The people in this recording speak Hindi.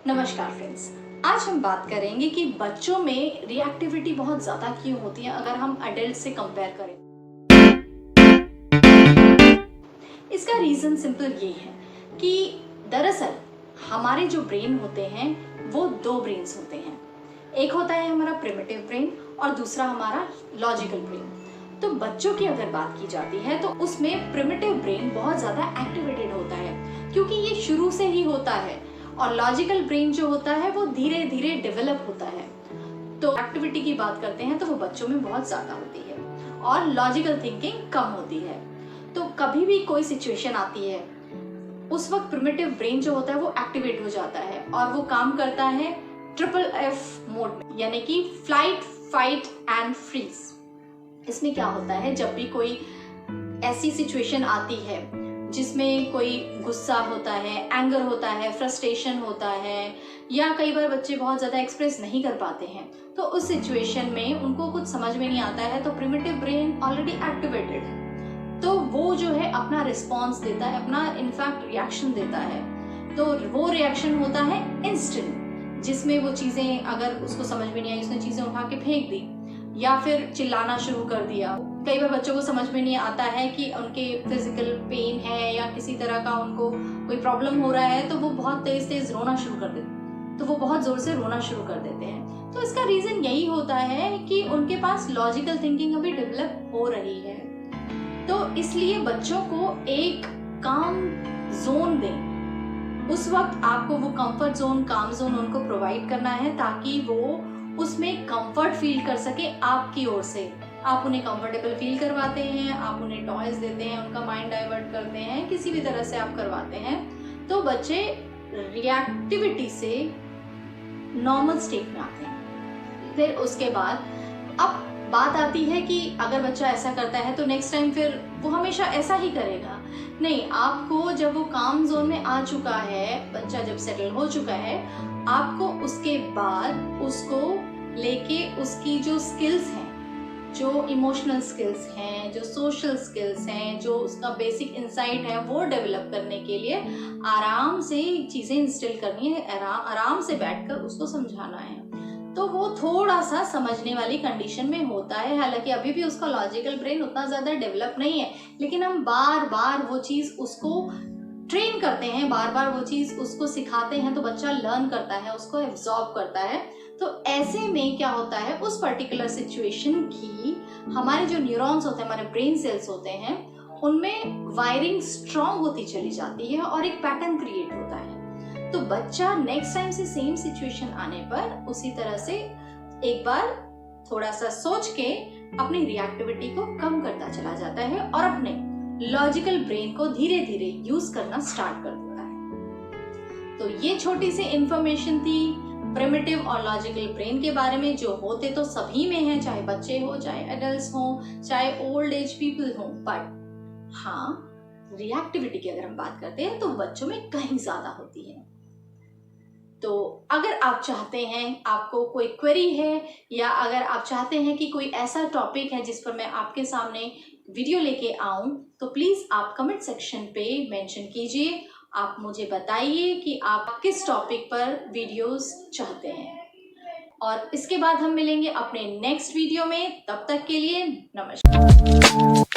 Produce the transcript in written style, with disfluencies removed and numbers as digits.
नमस्कार फ्रेंड्स, आज हम बात करेंगे कि बच्चों में रिएक्टिविटी बहुत ज़्यादा क्यों होती है अगर हम अडल्ट से कंपेयर करें। इसका रीज़न सिंपल ये है कि दरअसल हमारे जो ब्रेन होते हैं वो दो ब्रेन्स होते हैं। एक होता है हमारा प्रिमिटिव ब्रेन और दूसरा हमारा लॉजिकल ब्रेन। तो बच्चों की अगर बात की जाती है तो उसमें प्रिमिटिव ब्रेन बहुत ज़्यादा एक्टिवेटेड होता है क्योंकि ये शुरू से ही होता है, और लॉजिकल ब्रेन जो होता है वो धीरे धीरे डेवलप होता है। तो एक्टिविटी की बात करते हैं तो वो बच्चों में बहुत ज़्यादा होती है और लॉजिकल थिंकिंग कम होती है। तो कभी भी कोई सिचुएशन आती है उस वक्त प्रिमिटिव ब्रेन जो होता है वो एक्टिवेट हो जाता है और वो काम करता है FFF मोड में, यानी कि फ्लाइट, फाइट एंड फ्रीज। इसमें क्या होता है, जब भी कोई ऐसी सिचुएशन आती है जिसमें कोई गुस्सा होता है, एंगर होता है, फ्रस्ट्रेशन होता है, या कई बार बच्चे बहुत ज़्यादा एक्सप्रेस नहीं कर पाते हैं, तो उस सिचुएशन में उनको कुछ समझ में नहीं आता है तो प्रिमिटिव ब्रेन ऑलरेडी एक्टिवेटेड है, तो वो जो है अपना रिस्पॉन्स देता है, अपना इनफैक्ट रिएक्शन देता है। तो वो रिएक्शन होता है इंस्टेंट, जिसमें वो चीज़ें अगर उसको समझ में नहीं आई, उसने चीज़ें उठा के फेंक दी या फिर चिल्लाना शुरू कर दिया। कई बार बच्चों को समझ में नहीं आता है कि उनके फिजिकल पेन है या किसी तरह का उनको कोई प्रॉब्लम हो रहा है, तो वो बहुत तेज तेज रोना शुरू कर देते हैं, तो वो बहुत जोर से रोना शुरू कर देते हैं। तो इसका रीजन यही होता है कि उनके पास लॉजिकल थिंकिंग अभी डेवलप हो रही है। तो इसलिए बच्चों को एक काम जोन दें, उस वक्त आपको वो कंफर्ट जोन, काम जोन उनको प्रोवाइड करना है ताकि वो उसमें कंफर्ट फील कर सके आपकी ओर से। आप उन्हें कंफर्टेबल फील करवाते हैं, आप उन्हें टॉयज देते हैं, उनका माइंड डाइवर्ट करते हैं, किसी भी तरह से आप करवाते हैं, तो बच्चे रिएक्टिविटी से नॉर्मल स्टेट में आते हैं। फिर उसके बाद अब बात आती है कि अगर बच्चा ऐसा करता है तो नेक्स्ट टाइम फिर वो हमेशा ऐसा ही करेगा। नहीं, आपको जब वो काम जोन में आ चुका है, बच्चा जब सेटल हो चुका है, आपको उसके बाद उसको लेके उसकी जो स्किल्स हैं, जो इमोशनल स्किल्स हैं, जो सोशल स्किल्स हैं, जो उसका बेसिक इंसाइट है, वो डेवलप करने के लिए आराम से चीज़ें इंस्टिल करनी है, आराम से बैठकर उसको समझाना है। तो वो थोड़ा सा समझने वाली कंडीशन में होता है, हालांकि अभी भी उसका लॉजिकल ब्रेन उतना ज़्यादा डेवलप नहीं है, लेकिन हम बार बार वो चीज़ उसको ट्रेन करते हैं, बार बार वो चीज़ उसको सिखाते हैं, तो बच्चा लर्न करता है, उसको एब्जॉर्ब करता है। तो ऐसे में क्या होता है, उस पर्टिकुलर सिचुएशन की हमारे जो न्यूरॉन्स होते हैं, हमारे ब्रेन सेल्स होते हैं, उनमें वायरिंग स्ट्रॉन्ग होती चली जाती है और एक पैटर्न क्रिएट होता है। तो बच्चा नेक्स्ट टाइम से सेम सिचुएशन आने पर उसी तरह से एक बार थोड़ा सा सोच के अपनी रिएक्टिविटी को कम करता चला जाता है और अपने लॉजिकल ब्रेन को धीरे धीरे यूज करना स्टार्ट कर देता है। तो ये छोटी सी इंफॉर्मेशन थी प्रिमिटिव और लॉजिकल ब्रेन के बारे में, जो होते तो सभी में हैं, चाहे बच्चे हो, चाहे एडल्ट्स हो, चाहे ओल्ड एज पीपल हो, बट हाँ, रिएक्टिविटी की अगर हम बात करते हैं तो बच्चों में कहीं ज्यादा होती है। तो अगर आप चाहते हैं, आपको कोई क्वेरी है, या अगर आप चाहते हैं कि कोई ऐसा टॉपिक है जिस पर मैं आपके सामने वीडियो लेके आऊं, तो प्लीज़ आप कमेंट सेक्शन पे मेंशन कीजिए। आप मुझे बताइए कि आप किस टॉपिक पर वीडियोस चाहते हैं, और इसके बाद हम मिलेंगे अपने नेक्स्ट वीडियो में। तब तक के लिए नमस्कार।